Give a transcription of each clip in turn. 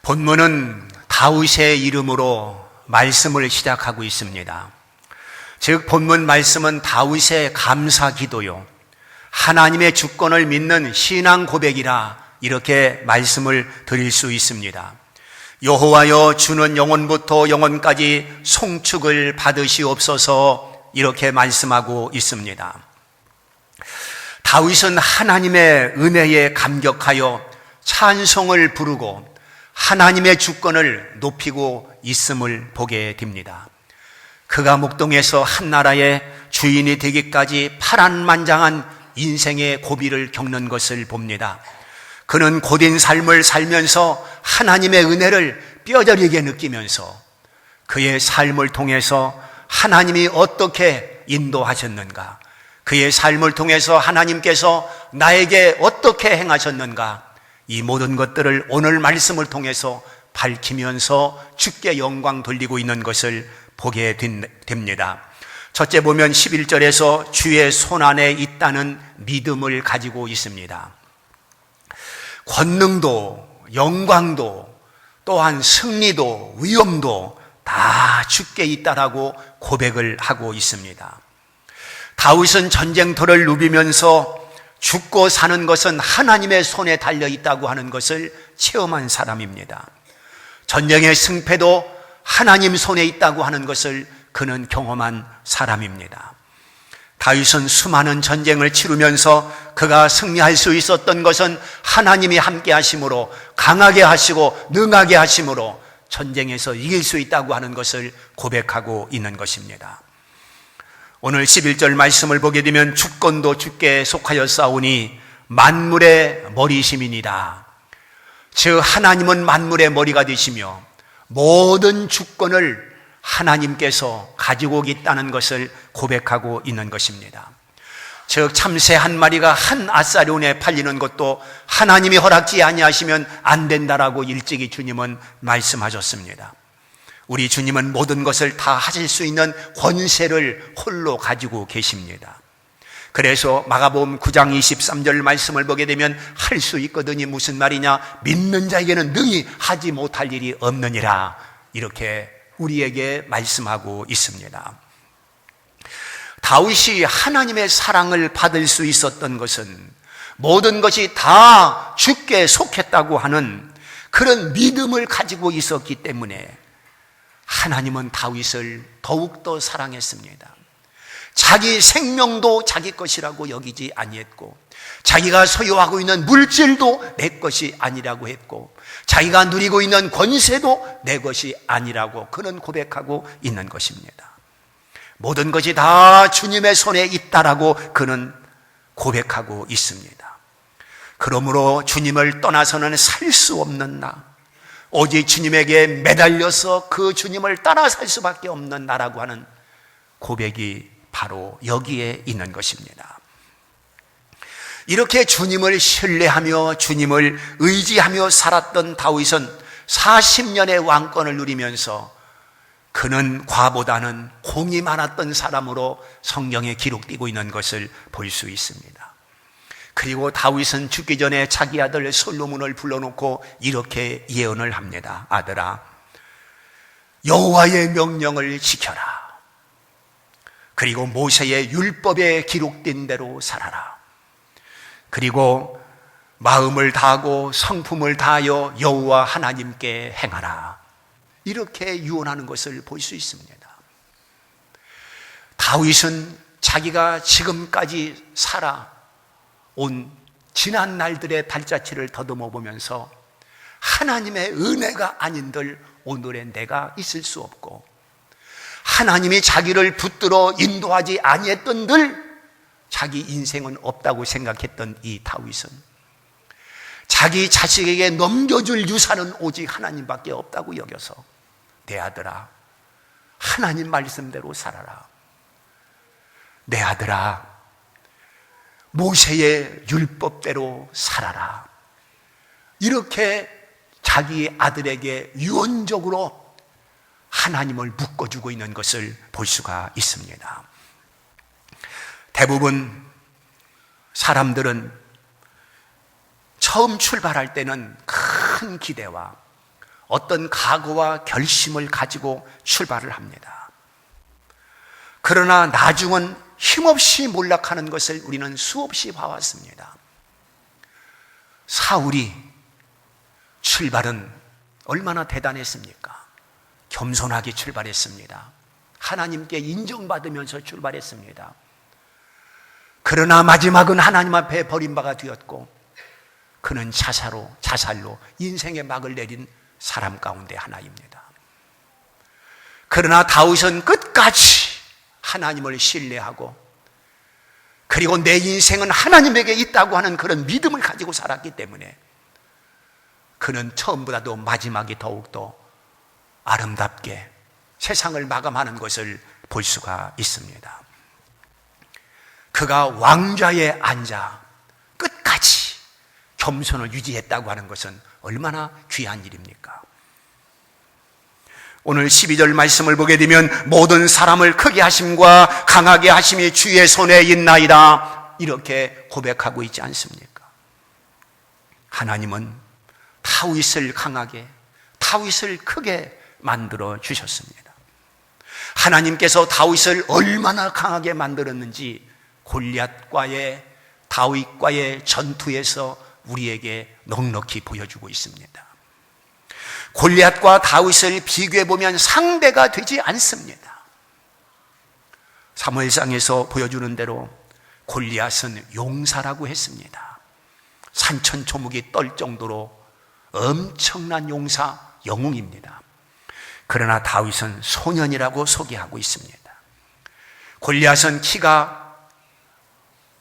본문은 다윗의 이름으로 말씀을 시작하고 있습니다. 즉 본문 말씀은 다윗의 감사 기도요, 하나님의 주권을 믿는 신앙 고백이라 이렇게 말씀을 드릴 수 있습니다. 여호와여, 주는 영원부터 영원까지 송축을 받으시옵소서, 이렇게 말씀하고 있습니다. 다윗은 하나님의 은혜에 감격하여 찬송을 부르고 하나님의 주권을 높이고 있음을 보게 됩니다. 그가 목동에서 한 나라의 주인이 되기까지 파란만장한 인생의 고비를 겪는 것을 봅니다. 그는 고된 삶을 살면서 하나님의 은혜를 뼈저리게 느끼면서 그의 삶을 통해서 하나님이 어떻게 인도하셨는가, 그의 삶을 통해서 하나님께서 나에게 어떻게 행하셨는가, 이 모든 것들을 오늘 말씀을 통해서 밝히면서 주께 영광 돌리고 있는 것을 보게 됩니다. 첫째 보면 11절에서 주의 손안에 있다는 믿음을 가지고 있습니다. 권능도 영광도 또한 승리도 위엄도 다 주께 있다라고 고백을 하고 있습니다. 다윗은 전쟁터를 누비면서 죽고 사는 것은 하나님의 손에 달려 있다고 하는 것을 체험한 사람입니다. 전쟁의 승패도 하나님 손에 있다고 하는 것을 그는 경험한 사람입니다. 다윗은 수많은 전쟁을 치르면서 그가 승리할 수 있었던 것은 하나님이 함께 하심으로, 강하게 하시고 능하게 하심으로 전쟁에서 이길 수 있다고 하는 것을 고백하고 있는 것입니다. 오늘 11절 말씀을 보게 되면 주권도 주께 속하여 싸우니 만물의 머리심이니라. 즉 하나님은 만물의 머리가 되시며 모든 주권을 하나님께서 가지고 있다는 것을 고백하고 있는 것입니다. 즉 참새 한 마리가 한 아사리온에 팔리는 것도 하나님이 허락지 아니하시면 안 된다라고 일찍이 주님은 말씀하셨습니다. 우리 주님은 모든 것을 다 하실 수 있는 권세를 홀로 가지고 계십니다. 그래서 마가복음 9장 23절 말씀을 보게 되면 할 수 있거든이 무슨 말이냐, 믿는 자에게는 능히 하지 못할 일이 없느니라, 이렇게 우리에게 말씀하고 있습니다. 다윗이 하나님의 사랑을 받을 수 있었던 것은 모든 것이 다 주께 속했다고 하는 그런 믿음을 가지고 있었기 때문에 하나님은 다윗을 더욱더 사랑했습니다. 자기 생명도 자기 것이라고 여기지 아니했고, 자기가 소유하고 있는 물질도 내 것이 아니라고 했고, 자기가 누리고 있는 권세도 내 것이 아니라고 그는 고백하고 있는 것입니다. 모든 것이 다 주님의 손에 있다라고 그는 고백하고 있습니다. 그러므로 주님을 떠나서는 살 수 없는 나, 오직 주님에게 매달려서 그 주님을 따라 살 수밖에 없는 나라고 하는 고백이 바로 여기에 있는 것입니다. 이렇게 주님을 신뢰하며 주님을 의지하며 살았던 다윗은 40년의 왕권을 누리면서 그는 과보다는 공이 많았던 사람으로 성경에 기록되고 있는 것을 볼 수 있습니다. 그리고 다윗은 죽기 전에 자기 아들 솔로몬을 불러놓고 이렇게 예언을 합니다. 아들아, 여호와의 명령을 지켜라. 그리고 모세의 율법에 기록된 대로 살아라. 그리고 마음을 다하고 성품을 다하여 여호와 하나님께 행하라. 이렇게 유언하는 것을 볼 수 있습니다. 다윗은 자기가 지금까지 살아온 지난 날들의 발자취를 더듬어 보면서 하나님의 은혜가 아닌들 오늘의 내가 있을 수 없고, 하나님이 자기를 붙들어 인도하지 아니했던들 자기 인생은 없다고 생각했던 이 다윗은 자기 자식에게 넘겨줄 유산은 오직 하나님밖에 없다고 여겨서 내 아들아, 하나님 말씀대로 살아라. 내 아들아, 모세의 율법대로 살아라. 이렇게 자기 아들에게 유언적으로 하나님을 묶어주고 있는 것을 볼 수가 있습니다. 대부분 사람들은 처음 출발할 때는 큰 기대와 어떤 각오와 결심을 가지고 출발을 합니다. 그러나 나중은 힘없이 몰락하는 것을 우리는 수없이 봐왔습니다. 사울이 출발은 얼마나 대단했습니까? 겸손하게 출발했습니다. 하나님께 인정받으면서 출발했습니다. 그러나 마지막은 하나님 앞에 버림바가 되었고 그는 자살로 인생의 막을 내린 사람 가운데 하나입니다. 그러나 다윗은 끝까지 하나님을 신뢰하고 그리고 내 인생은 하나님에게 있다고 하는 그런 믿음을 가지고 살았기 때문에 그는 처음보다도 마지막이 더욱더 아름답게 세상을 마감하는 것을 볼 수가 있습니다. 그가 왕좌에 앉아 끝까지 겸손을 유지했다고 하는 것은 얼마나 귀한 일입니까? 오늘 12절 말씀을 보게 되면 모든 사람을 크게 하심과 강하게 하심이 주의 손에 있나이다 이렇게 고백하고 있지 않습니까? 하나님은 다윗을 강하게, 다윗을 크게 만들어 주셨습니다. 하나님께서 다윗을 얼마나 강하게 만들었는지 다윗과의 전투에서 우리에게 넉넉히 보여주고 있습니다. 골리앗과 다윗을 비교해보면 상대가 되지 않습니다. 사무엘상에서 보여주는 대로 골리앗은 용사라고 했습니다. 산천초목이 떨 정도로 엄청난 용사, 영웅입니다. 그러나 다윗은 소년이라고 소개하고 있습니다. 골리앗은 키가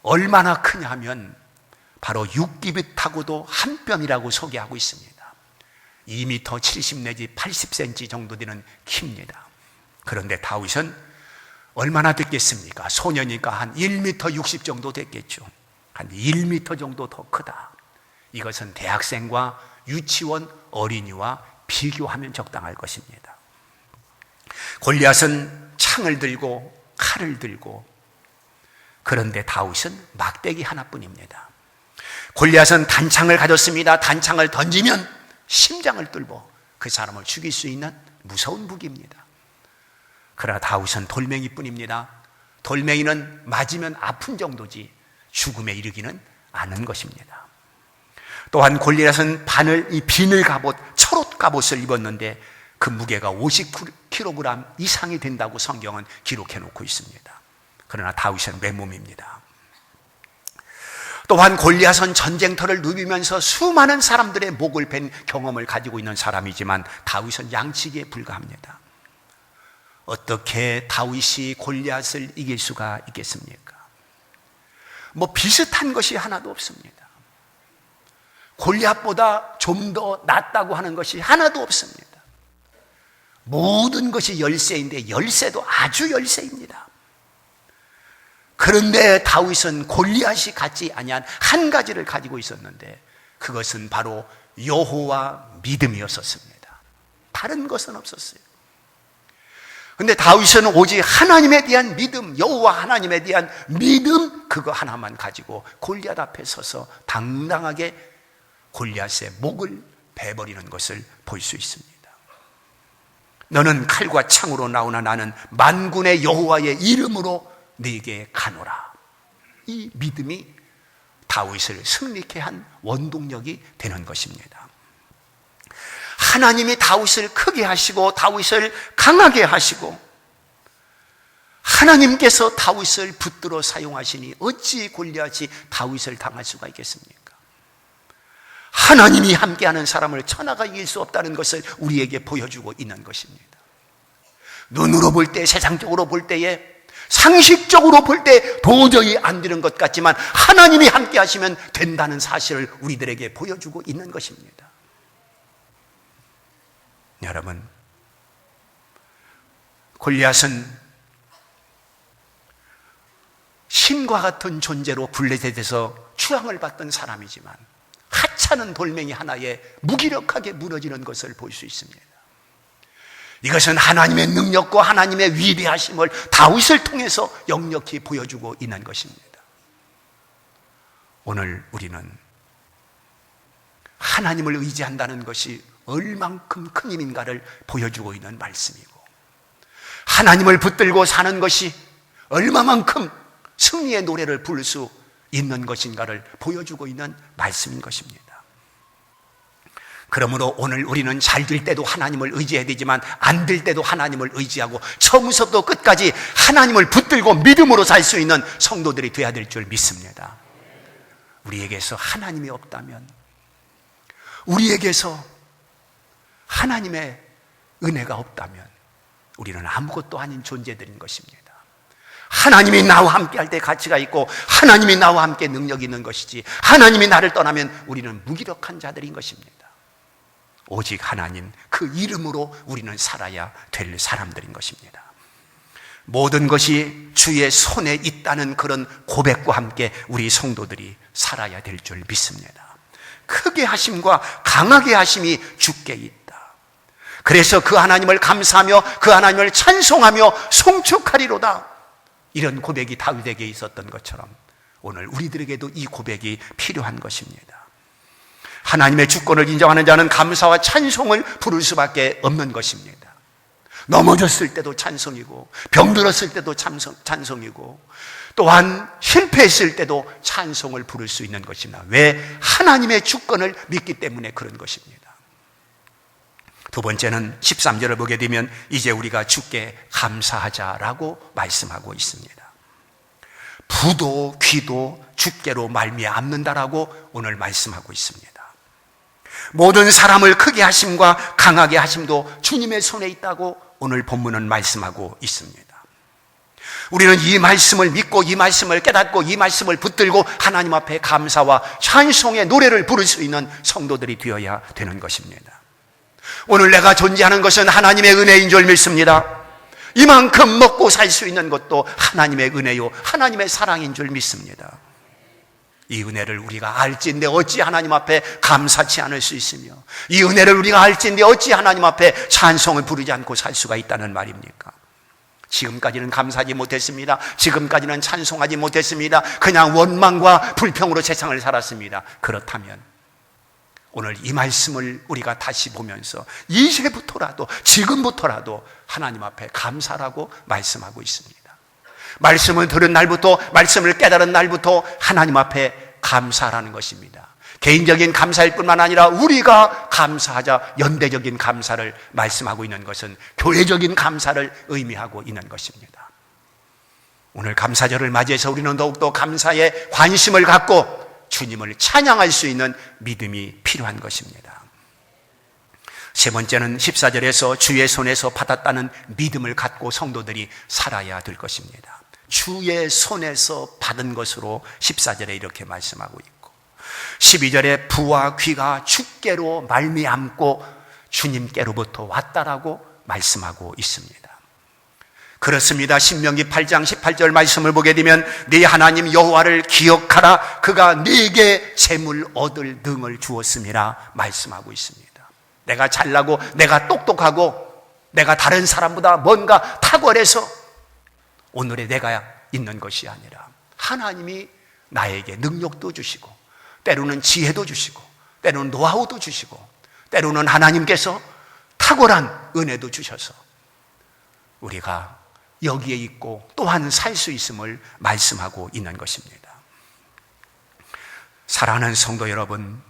얼마나 크냐 하면 바로 육기빗하고도 한 뼘이라고 소개하고 있습니다. 2m 70 내지 80cm 정도 되는 키입니다. 그런데 다윗은 얼마나 됐겠습니까? 소년이니까 한 1m 60 정도 됐겠죠. 한 1m 정도 더 크다. 이것은 대학생과 유치원 어린이와 비교하면 적당할 것입니다. 골리앗은 창을 들고 칼을 들고, 그런데 다윗은 막대기 하나뿐입니다. 골리앗은 단창을 가졌습니다. 단창을 던지면 심장을 뚫고 그 사람을 죽일 수 있는 무서운 무기입니다. 그러나 다윗은 돌멩이뿐입니다. 돌멩이는 맞으면 아픈 정도지 죽음에 이르기는 않은 것입니다. 또한 골리앗은 비늘 갑옷, 철옷 갑옷을 입었는데 그 무게가 50kg 이상이 된다고 성경은 기록해 놓고 있습니다. 그러나 다윗은 맨몸입니다. 또한 골리앗은 전쟁터를 누비면서 수많은 사람들의 목을 벤 경험을 가지고 있는 사람이지만 다윗은 양치기에 불과합니다. 어떻게 다윗이 골리앗을 이길 수가 있겠습니까? 비슷한 것이 하나도 없습니다. 골리앗보다 좀 더 낫다고 하는 것이 하나도 없습니다. 모든 것이 열세인데 열세도 아주 열세입니다. 그런데 다윗은 골리앗이 갖지 아니한 한 가지를 가지고 있었는데 그것은 바로 여호와 믿음이었습니다. 다른 것은 없었어요. 그런데 다윗은 오직 하나님에 대한 믿음, 여호와 하나님에 대한 믿음, 그거 하나만 가지고 골리앗 앞에 서서 당당하게 골리앗의 목을 베버리는 것을 볼 수 있습니다. 너는 칼과 창으로 나오나 나는 만군의 여호와의 이름으로 네게 가노라. 이 믿음이 다윗을 승리케 한 원동력이 되는 것입니다. 하나님이 다윗을 크게 하시고 다윗을 강하게 하시고 하나님께서 다윗을 붙들어 사용하시니 어찌 골리앗이 다윗을 당할 수가 있겠습니까? 하나님이 함께하는 사람을 천하가 이길 수 없다는 것을 우리에게 보여주고 있는 것입니다. 눈으로 볼 때, 세상적으로 볼 때에, 상식적으로 볼 때 도저히 안 되는 것 같지만 하나님이 함께 하시면 된다는 사실을 우리들에게 보여주고 있는 것입니다. 여러분, 골리앗은 신과 같은 존재로 블레셋에서 추앙을 받던 사람이지만 하찮은 돌멩이 하나에 무기력하게 무너지는 것을 볼 수 있습니다. 이것은 하나님의 능력과 하나님의 위대하심을 다윗을 통해서 역력히 보여주고 있는 것입니다. 오늘 우리는 하나님을 의지한다는 것이 얼만큼 큰 힘인가를 보여주고 있는 말씀이고, 하나님을 붙들고 사는 것이 얼마만큼 승리의 노래를 부를 수 있는 것인가를 보여주고 있는 말씀인 것입니다. 그러므로 오늘 우리는 잘 될 때도 하나님을 의지해야 되지만 안 될 때도 하나님을 의지하고 처음부터 끝까지 하나님을 붙들고 믿음으로 살 수 있는 성도들이 되어야 될 줄 믿습니다. 우리에게서 하나님이 없다면, 우리에게서 하나님의 은혜가 없다면 우리는 아무것도 아닌 존재들인 것입니다. 하나님이 나와 함께 할 때 가치가 있고 하나님이 나와 함께 능력이 있는 것이지, 하나님이 나를 떠나면 우리는 무기력한 자들인 것입니다. 오직 하나님, 그 이름으로 우리는 살아야 될 사람들인 것입니다. 모든 것이 주의 손에 있다는 그런 고백과 함께 우리 성도들이 살아야 될 줄 믿습니다. 크게 하심과 강하게 하심이 주께 있다. 그래서 그 하나님을 감사하며 그 하나님을 찬송하며 송축하리로다. 이런 고백이 다윗에게 있었던 것처럼 오늘 우리들에게도 이 고백이 필요한 것입니다. 하나님의 주권을 인정하는 자는 감사와 찬송을 부를 수밖에 없는 것입니다. 넘어졌을 때도 찬송이고, 병들었을 때도 찬송이고, 또한 실패했을 때도 찬송을 부를 수 있는 것입니다. 왜? 하나님의 주권을 믿기 때문에 그런 것입니다. 두 번째는 13절을 보게 되면 이제 우리가 주께 감사하자라고 말씀하고 있습니다. 부도 귀도 주께로 말미암는다라고 오늘 말씀하고 있습니다. 모든 사람을 크게 하심과 강하게 하심도 주님의 손에 있다고 오늘 본문은 말씀하고 있습니다. 우리는 이 말씀을 믿고 이 말씀을 깨닫고 이 말씀을 붙들고 하나님 앞에 감사와 찬송의 노래를 부를 수 있는 성도들이 되어야 되는 것입니다. 오늘 내가 존재하는 것은 하나님의 은혜인 줄 믿습니다. 이만큼 먹고 살 수 있는 것도 하나님의 은혜요, 하나님의 사랑인 줄 믿습니다. 이 은혜를 우리가 알지인데 어찌 하나님 앞에 감사치 않을 수 있으며, 이 은혜를 우리가 알지인데 어찌 하나님 앞에 찬송을 부르지 않고 살 수가 있다는 말입니까? 지금까지는 감사하지 못했습니다. 지금까지는 찬송하지 못했습니다. 그냥 원망과 불평으로 세상을 살았습니다. 그렇다면 오늘 이 말씀을 우리가 다시 보면서 이제부터라도, 지금부터라도 하나님 앞에 감사라고 말씀하고 있습니다. 말씀을 들은 날부터, 말씀을 깨달은 날부터 하나님 앞에 감사라는 것입니다. 개인적인 감사일 뿐만 아니라 우리가 감사하자, 연대적인 감사를 말씀하고 있는 것은 교회적인 감사를 의미하고 있는 것입니다. 오늘 감사절을 맞이해서 우리는 더욱더 감사에 관심을 갖고 주님을 찬양할 수 있는 믿음이 필요한 것입니다. 세 번째는 14절에서 주의 손에서 받았다는 믿음을 갖고 성도들이 살아야 될 것입니다. 주의 손에서 받은 것으로 14절에 이렇게 말씀하고 있고, 12절에 부와 귀가 주께로 말미암고 주님께로부터 왔다라고 말씀하고 있습니다. 그렇습니다. 신명기 8장 18절 말씀을 보게 되면 네 하나님 여호와를 기억하라, 그가 네게 재물 얻을 등을 주었음이라 말씀하고 있습니다. 내가 잘나고 내가 똑똑하고 내가 다른 사람보다 뭔가 탁월해서 오늘의 내가 있는 것이 아니라 하나님이 나에게 능력도 주시고 때로는 지혜도 주시고 때로는 노하우도 주시고 때로는 하나님께서 탁월한 은혜도 주셔서 우리가 여기에 있고 또한 살 수 있음을 말씀하고 있는 것입니다. 사랑하는 성도 여러분,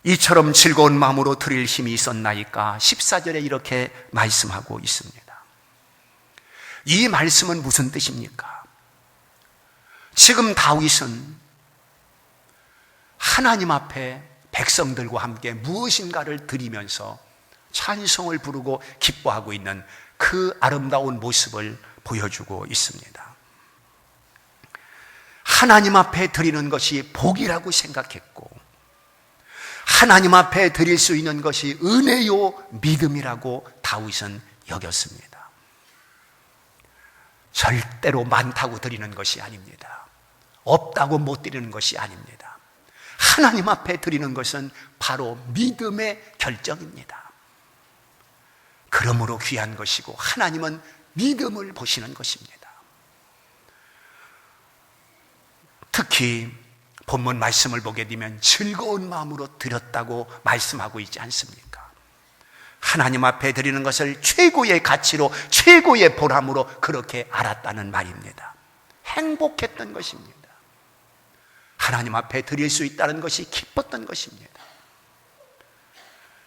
이처럼 즐거운 마음으로 드릴 힘이 있었나이까 14절에 이렇게 말씀하고 있습니다. 이 말씀은 무슨 뜻입니까? 지금 다윗은 하나님 앞에 백성들과 함께 무엇인가를 드리면서 찬송을 부르고 기뻐하고 있는 그 아름다운 모습을 보여주고 있습니다. 하나님 앞에 드리는 것이 복이라고 생각했고 하나님 앞에 드릴 수 있는 것이 은혜요 믿음이라고 다윗은 여겼습니다. 절대로 많다고 드리는 것이 아닙니다. 없다고 못 드리는 것이 아닙니다. 하나님 앞에 드리는 것은 바로 믿음의 결정입니다. 그러므로 귀한 것이고 하나님은 믿음을 보시는 것입니다. 특히 본문 말씀을 보게 되면 즐거운 마음으로 드렸다고 말씀하고 있지 않습니까? 하나님 앞에 드리는 것을 최고의 가치로, 최고의 보람으로 그렇게 알았다는 말입니다. 행복했던 것입니다. 하나님 앞에 드릴 수 있다는 것이 기뻤던 것입니다.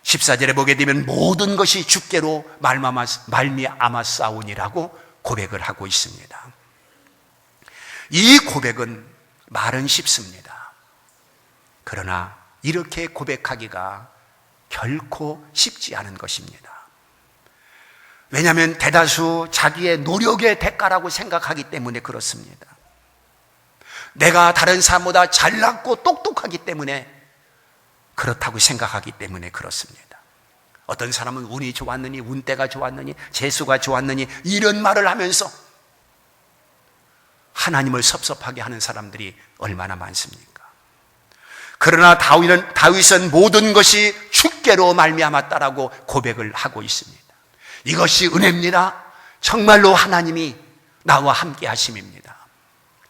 14절에 보게 되면 모든 것이 주께로 말미암아 싸우니라고 고백을 하고 있습니다. 이 고백은 말은 쉽습니다. 그러나 이렇게 고백하기가 결코 쉽지 않은 것입니다. 왜냐하면 대다수 자기의 노력의 대가라고 생각하기 때문에 그렇습니다. 내가 다른 사람보다 잘났고 똑똑하기 때문에 그렇다고 생각하기 때문에 그렇습니다. 어떤 사람은 운이 좋았느니, 운때가 좋았느니, 재수가 좋았느니 이런 말을 하면서 하나님을 섭섭하게 하는 사람들이 얼마나 많습니까? 그러나 다윗은 모든 것이 주께로 말미암았다라고 고백을 하고 있습니다. 이것이 은혜입니다. 정말로 하나님이 나와 함께 하심입니다.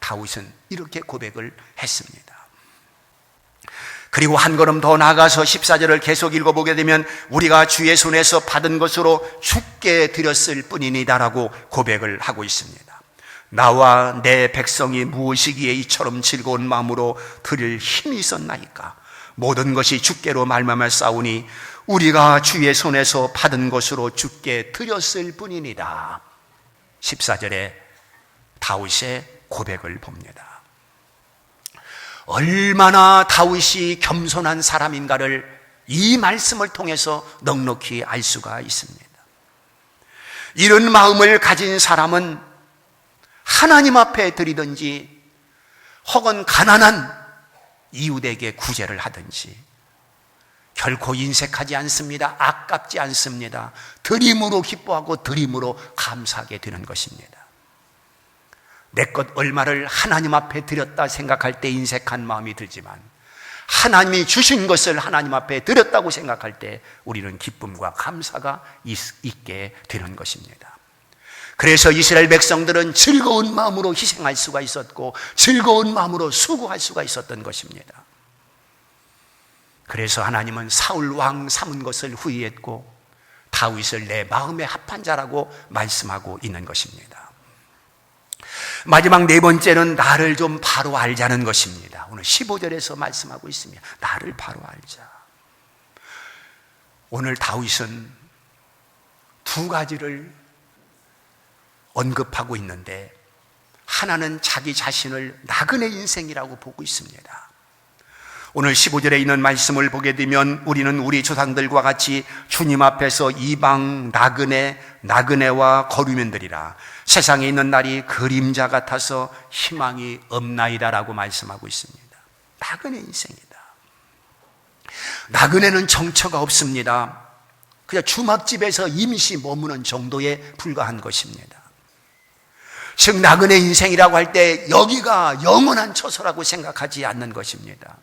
다윗은 이렇게 고백을 했습니다. 그리고 한 걸음 더 나아가서 14절을 계속 읽어보게 되면 우리가 주의 손에서 받은 것으로 주께 드렸을 뿐이니다라고 고백을 하고 있습니다. 나와 내 백성이 무엇이기에 이처럼 즐거운 마음으로 드릴 힘이 있었나이까? 모든 것이 주께로 말미암아 싸우니 우리가 주의 손에서 받은 것으로 주께 드렸을 뿐이니라. 14절에 다윗의 고백을 봅니다. 얼마나 다윗이 겸손한 사람인가를 이 말씀을 통해서 넉넉히 알 수가 있습니다. 이런 마음을 가진 사람은 하나님 앞에 드리든지 혹은 가난한 이웃에게 구제를 하든지 결코 인색하지 않습니다. 아깝지 않습니다. 드림으로 기뻐하고 드림으로 감사하게 되는 것입니다. 내 것 얼마를 하나님 앞에 드렸다 생각할 때 인색한 마음이 들지만 하나님이 주신 것을 하나님 앞에 드렸다고 생각할 때 우리는 기쁨과 감사가 있게 되는 것입니다. 그래서 이스라엘 백성들은 즐거운 마음으로 희생할 수가 있었고 즐거운 마음으로 수고할 수가 있었던 것입니다. 그래서 하나님은 사울 왕 삼은 것을 후회했고 다윗을 내 마음에 합한 자라고 말씀하고 있는 것입니다. 마지막 네 번째는 나를 좀 바로 알자는 것입니다. 오늘 15절에서 말씀하고 있습니다. 나를 바로 알자. 오늘 다윗은 두 가지를 언급하고 있는데 하나는 자기 자신을 나그네 인생이라고 보고 있습니다. 오늘 15절에 있는 말씀을 보게 되면 우리는 우리 조상들과 같이 주님 앞에서 이방 나그네와 거류민들이라 세상에 있는 날이 그림자 같아서 희망이 없나이다라고 말씀하고 있습니다. 나그네 인생이다. 나그네는 정처가 없습니다. 그냥 주막집에서 임시 머무는 정도에 불과한 것입니다. 즉 나그네 인생이라고 할 때 여기가 영원한 처소라고 생각하지 않는 것입니다.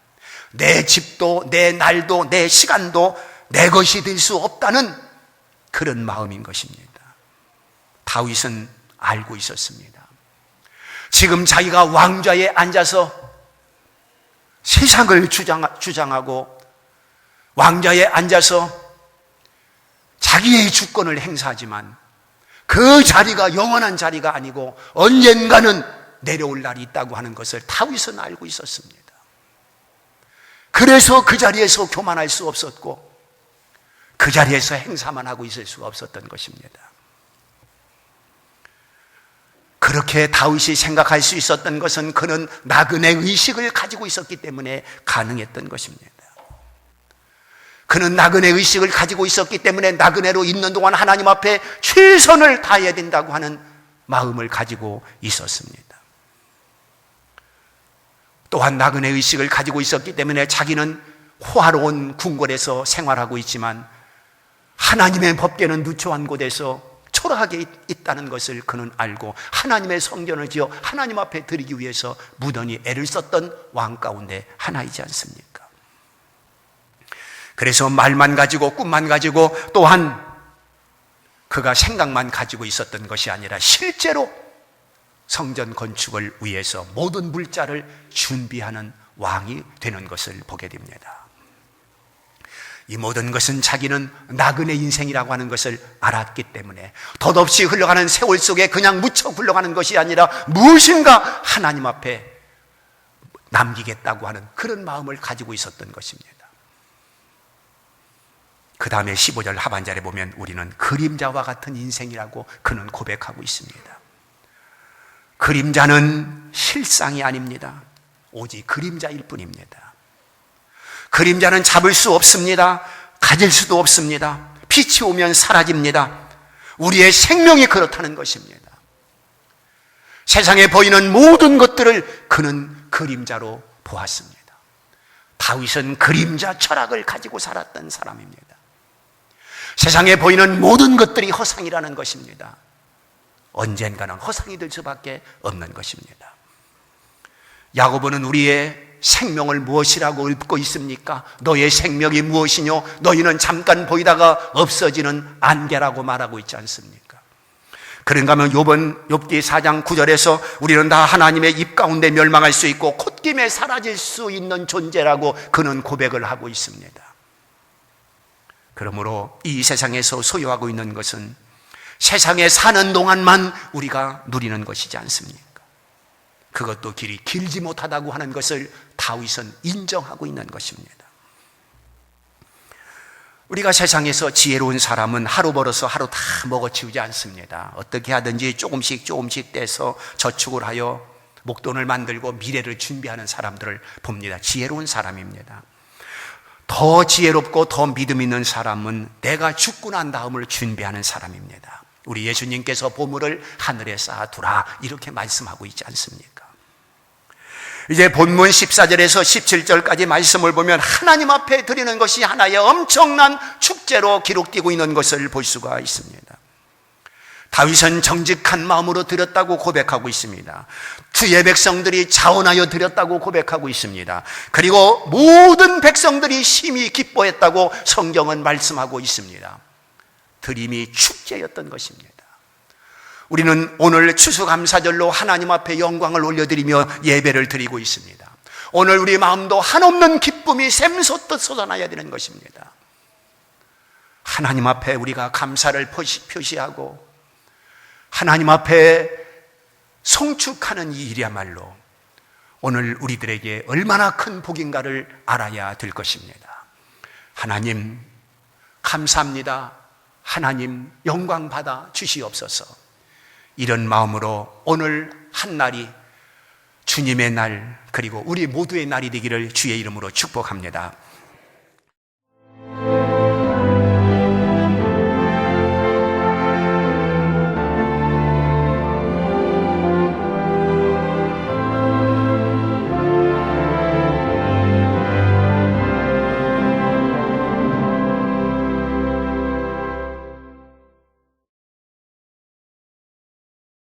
내 집도 내 날도 내 시간도 내 것이 될 수 없다는 그런 마음인 것입니다. 다윗은 알고 있었습니다. 지금 자기가 왕좌에 앉아서 세상을 주장하고 왕좌에 앉아서 자기의 주권을 행사하지만 그 자리가 영원한 자리가 아니고 언젠가는 내려올 날이 있다고 하는 것을 다윗은 알고 있었습니다. 그래서 그 자리에서 교만할 수 없었고 그 자리에서 행사만 하고 있을 수가 없었던 것입니다. 그렇게 다윗이 생각할 수 있었던 것은 그는 나그네 의식을 가지고 있었기 때문에 가능했던 것입니다. 그는 나그네 의식을 가지고 있었기 때문에 나그네로 있는 동안 하나님 앞에 최선을 다해야 된다고 하는 마음을 가지고 있었습니다. 또한 나그네 의식을 가지고 있었기 때문에 자기는 호화로운 궁궐에서 생활하고 있지만 하나님의 법궤는 누추한 곳에서 초라하게 있다는 것을 그는 알고 하나님의 성전을 지어 하나님 앞에 드리기 위해서 무던히 애를 썼던 왕 가운데 하나이지 않습니까? 그래서 말만 가지고 꿈만 가지고 또한 그가 생각만 가지고 있었던 것이 아니라 실제로 성전 건축을 위해서 모든 물자를 준비하는 왕이 되는 것을 보게 됩니다. 이 모든 것은 자기는 나그네 인생이라고 하는 것을 알았기 때문에 덧없이 흘러가는 세월 속에 그냥 무척 흘러가는 것이 아니라 무엇인가 하나님 앞에 남기겠다고 하는 그런 마음을 가지고 있었던 것입니다. 그 다음에 15절 하반절에 보면 우리는 그림자와 같은 인생이라고 그는 고백하고 있습니다. 그림자는 실상이 아닙니다. 오직 그림자일 뿐입니다. 그림자는 잡을 수 없습니다. 가질 수도 없습니다. 빛이 오면 사라집니다. 우리의 생명이 그렇다는 것입니다. 세상에 보이는 모든 것들을 그는 그림자로 보았습니다. 다윗은 그림자 철학을 가지고 살았던 사람입니다. 세상에 보이는 모든 것들이 허상이라는 것입니다. 언젠가는 허상이 될 수밖에 없는 것입니다. 야고보는 우리의 생명을 무엇이라고 읊고 있습니까? 너의 생명이 무엇이뇨? 너희는 잠깐 보이다가 없어지는 안개라고 말하고 있지 않습니까? 그런가 하면 욥기 4장 9절에서 우리는 다 하나님의 입 가운데 멸망할 수 있고 콧김에 사라질 수 있는 존재라고 그는 고백을 하고 있습니다. 그러므로 이 세상에서 소유하고 있는 것은 세상에 사는 동안만 우리가 누리는 것이지 않습니까? 그것도 길이 길지 못하다고 하는 것을 다윗은 인정하고 있는 것입니다. 우리가 세상에서 지혜로운 사람은 하루 벌어서 하루 다 먹어치우지 않습니다. 어떻게 하든지 조금씩 떼서 저축을 하여 목돈을 만들고 미래를 준비하는 사람들을 봅니다. 지혜로운 사람입니다. 더 지혜롭고 더 믿음 있는 사람은 내가 죽고 난 다음을 준비하는 사람입니다. 우리 예수님께서 보물을 하늘에 쌓아두라 이렇게 말씀하고 있지 않습니까? 이제 본문 14절에서 17절까지 말씀을 보면 하나님 앞에 드리는 것이 하나의 엄청난 축제로 기록되고 있는 것을 볼 수가 있습니다. 다윗은 정직한 마음으로 드렸다고 고백하고 있습니다. 주의 백성들이 자원하여 드렸다고 고백하고 있습니다. 그리고 모든 백성들이 심히 기뻐했다고 성경은 말씀하고 있습니다. 드림이 축제였던 것입니다. 우리는 오늘 추수감사절로 하나님 앞에 영광을 올려드리며 예배를 드리고 있습니다. 오늘 우리 마음도 한없는 기쁨이 샘솟듯 솟아나야 되는 것입니다. 하나님 앞에 우리가 감사를 표시하고 하나님 앞에 송축하는 이 일이야말로 오늘 우리들에게 얼마나 큰 복인가를 알아야 될 것입니다. 하나님 감사합니다. 하나님 영광 받아 주시옵소서. 이런 마음으로 오늘 한 날이 주님의 날 그리고 우리 모두의 날이 되기를 주의 이름으로 축복합니다.